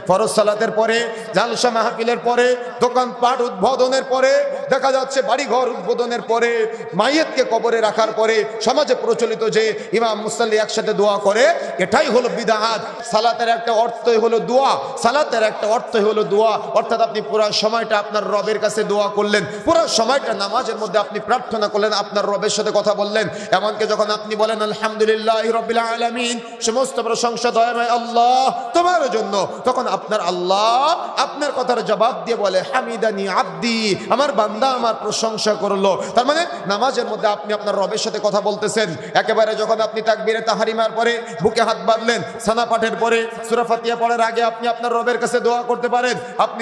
ফরজ সালাতের পরে, জালসা মাহফিলের পরে, দোকানপাট উদ্বোধনের পরে, দেখা যাচ্ছে বাড়িঘর উদ্বোধনের পরে, মাইয়েতকে কবরে রাখার পরে সমাজে প্রচলিত যে ইমাম মুসাল্লি একসাথে দোয়া করে, এটাই হলো বিদআত। সালাতের একটা অর্থই হলো দোয়া, সালাতের একটা অর্থই হলো দোয়া। অর্থাৎ আপনি পুরো সময়টা আপনার রবের কাছে দোয়া করলেন, পুরো সময়টা নামাজের মধ্যে আপনি প্রার্থনা করলেন, আপনার রবের সাথে কথা বললেন। এমনকি যখন আপনি বলেন আলহামদুলিল্লাহি রাব্বিল আলামিন, সমস্ত প্রশংসা দয়াময় আল্লাহ তোমার জন্য, তখন আপনার আল্লাহ আপনার কথার জবাব দিয়ে বলে হামিদানি আব্দি, আমার বান্দা আমার প্রশংসা করলো। তার মানে নামাজের মধ্যে আপনি আপনার রবের সাথে কথা বলতেছেন। একেবারে যখন আপনি তাকবীরে তাহরিমার পরে বুকে হাত বাঁধলেন, সানা পাঠের পরে, সূরা ফাতিহা পড়ার আগে আপনি আপনার রবের কাছে দোয়া করতে পারেন। আপনি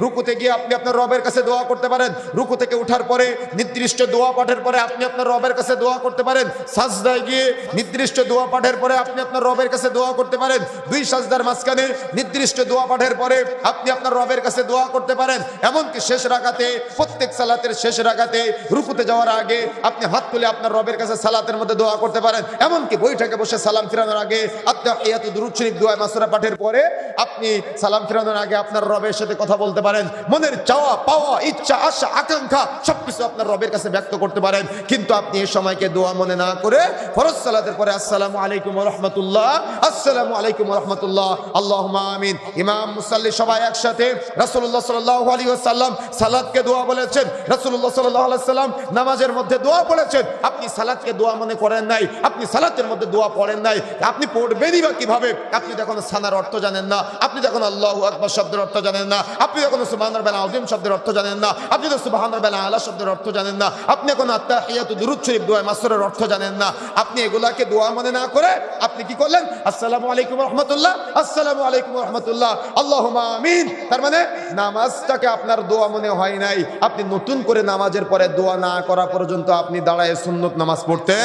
রুকুতে গিয়ে আপনি আপনার রবের কাছে দোয়া করতে পারেন। রুকু থেকে ওঠার পরে নির্দিষ্ট দোয়া পাঠের পরে আপনি আপনার রবের কাছে দোয়া করতে পারেন। সাজদায় গিয়ে নির্দিষ্ট দোয়া পাঠের পরে আপনি আপনার রবের কাছে দোয়া করতে পারেন। দুই সাজদার মাঝখানে নির্দিষ্ট দোয়া পাঠের পরে আপনি আপনার রবের কাছে দোয়া করতে পারেন। এমনকি শেষ রাকাতে, প্রত্যেক সালাতের শেষ রাকাতে রুকুতে যাওয়ার আগে আপনি হাত তুলে আপনার রবের কাছে সালাতের মধ্যে দোয়া করতে পারেন। এমনকি বৈঠকে বসে সালাম ফিরানোর আগে আত্তাহিয়াতু দুরূদ শরীফ দোয়া মাসুরা পাঠের পরে আপনি সালাম ফিরানোর আগে আপনার রবের সাথে কথা বলতে পারেন। মনের চাওয়া পাওয়া, ইচ্ছা, আশা, আকাঙ্ক্ষা সবকিছু আপনার রবের কাছে ব্যক্ত করতে পারেন। কিন্তু আপনি এই সময়কে দোয়া মনে না করে ফরজ সালাতের পরে আসসালামু আলাইকুম ওয়া রাহমাতুল্লাহ, আসসালামু আলাইকুম ওয়া রাহমাতুল্লাহ, আল্লাহুম্মা আমিন। ইমাম মুসাল্লি সবাই একসাথে রাসূলুল্লাহ সাল্লাল্লাহু আলাইহি ওয়াসাল্লাম সালাতকে দোয়া বলেছেন, রাসূলুল্লাহ সাল্লাল্লাহু আলাইহি ওয়াসাল্লাম নামাজের মধ্যে দোয়া পড়েছেন। আপনি সালাতকে দোয়া মনে করেন নাই, আপনি সালাতের মধ্যে দোয়া পড়েন নাই, আপনি পড়বেনই বা কিভাবে? আপনি যখন সানার অর্থ জানেন না, আপনি যখন আল্লাহু আকবার শব্দের অর্থ জানেন না, আপনি যখন সুবহান রাব্বিল আযীম শব্দের অর্থ জানেন না, আপনি যখন সুবহান রাব্বিল আলা শব্দের অর্থ জানেন না, আপনি যখন আত্তাহিয়াতু দুরূদ শরীফ দোয়া মাসুরের অর্থ জানেন না, আপনি এগুলাকে দোয়া মনে না করে আপনি কি করলেন? আসসালামু আলাইকুম ওয়া রাহমাতুল্লাহ, আসসালামু আলাইকুম ওয়া রাহমাতুল্লাহ, আল্লাহুম্মা আমিন। তার মানে নামাজটাকে আপনার দোয়া মনে হয় নাই। আপনি নতুন করে নামাজের পরে দোয়া না করা পর্যন্ত আপনি দাঁড়ায় সুন্নত নামাজ পড়তে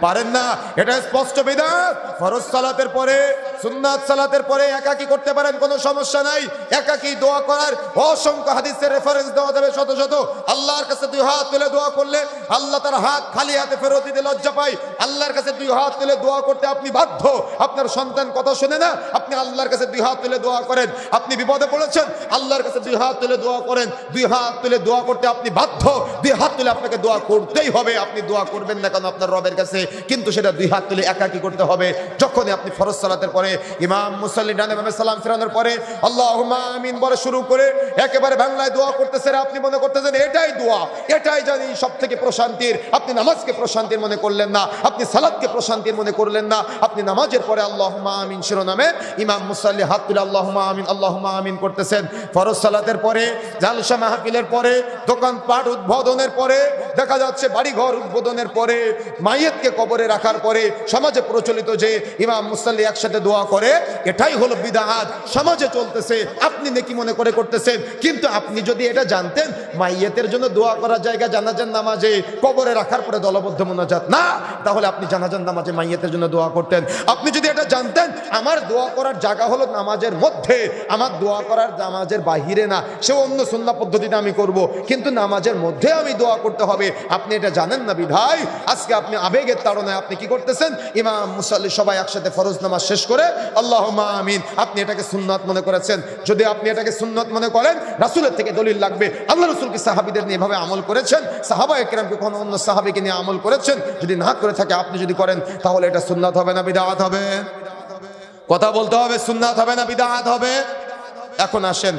পারেন না। এটা স্পষ্ট বিধান। ফরজ সালাতের পরে, সুন্নাত সালাতের পরে একাকী করতে পারেন, কোনো সমস্যা নাই। একাকী দোয়া করার অসংখ্য হাদিসের রেফারেন্স দেওয়া যাবে শত শত। আল্লাহর কাছে দুই হাত তুলে দোয়া করলে আল্লাহ তার হাত খালি হাতে ফেরত দিতে লজ্জা পায়। আল্লাহর কাছে দুই হাত তুলে দোয়া করতে আপনি বাধ্য। আপনার সন্তান কথা শুনে না, আপনি আল্লাহর কাছে দুই হাত তুলে দোয়া করেন। আপনি বিপদে পড়েছেন, আল্লাহর কাছে দুই হাত তুলে দোয়া করেন। দুই হাত তুলে দোয়া করতে আপনি বাধ্য। দুই হাত তুলে আপনাকে দোয়া করতেই হবে। আপনি দোয়া করবেন না কেন আপনার রবের কাছে? কিন্তু সেটা দুই হাত তুলে একাকী করতে হবে। যখনই আপনি ফরজ সালাতের পরে ইমাম মুসাল্লি ডানে বামে সালাম ফিরানোর পরে আল্লাহুম্মা আমিন বলে শুরু করে একেবারে বাংলায় দোয়া করতেছেন, আপনি মনে করতেছেন এটাই দোয়া, এটাই জানি সবথেকে প্রশান্তির। আপনি নামাজকে প্রশান্তির মনে করলেন না, আপনি সালাতকে প্রশান্তির মনে করলেন না। আপনি নামাজের পরে আল্লাহুম্মা আমিন শিরোনামে ইমাম মুসাল্লি হাত তুলে আল্লাহুম্মা আমিন করতেছেন। ফরজ সালাতের পরে, জালসা মাহফিলের পরে, দোকানপাট উদ্বোধনের পরে, দেখা যাচ্ছে বাড়িঘর উদ্বোধনের পরে, মাইয়েতকে কবরে রাখার পরে সমাজে প্রচলিত যে ইমাম মুসাল্লি একসাথে দোয়া করে, এটাই হলো বিদআত। সমাজে চলতেছে, আপনি নেকি মনে করে করতেছেন। কিন্তু আপনি যদি এটা জানতেন মাইয়েতের জন্য দোয়া করার জায়গা জানাজার নামাজে কবরে রাখার পরে দলবদ্ধ মোনাজাত না, তাহলে আপনি জানাজার নামাজে মাইয়েতের জন্য দোয়া করতেন। আপনি যদি এটা জানতেন আমার দোয়া করার জায়গা হলো নামাজের মধ্যে, আমার দোয়া করার নামাজের বাহিরে না, সে অন্য সুন্নাহ পদ্ধতিতে আমি করব, কিন্তু নামাজের মধ্যে আমি দোয়া করতে হবে, আপনি এটা জানেন না বিধায় আজকে আপনি আবেগের তাড়নায় আপনি কি করতেছেন? ইমাম মুসাল্লি সবাই একসাথে ফরজ নামাজ শেষ করে আল্লাহুম্মা আমিন, আপনি এটাকে সুন্নাত মনে করেছেন। যদি আপনি এটাকে সুন্নাত মনে করেন, রাসূলের থেকে দলিল লাগবে। আল্লাহ রাসূল কি সাহাবীদের নিয়ে এভাবে আমল করেছেন? সাহাবায়ে কেরামকে কোনো অন্য সাহাবীকে নিয়ে আমল করেছেন? যদি না করে থাকে, আপনি যদি করেন, তাহলে এটা সুন্নাত হবে না বিদআত হবে? কথা বলতে হবে, সুন্নাত হবে না বিদআত হবে? এখন আসেন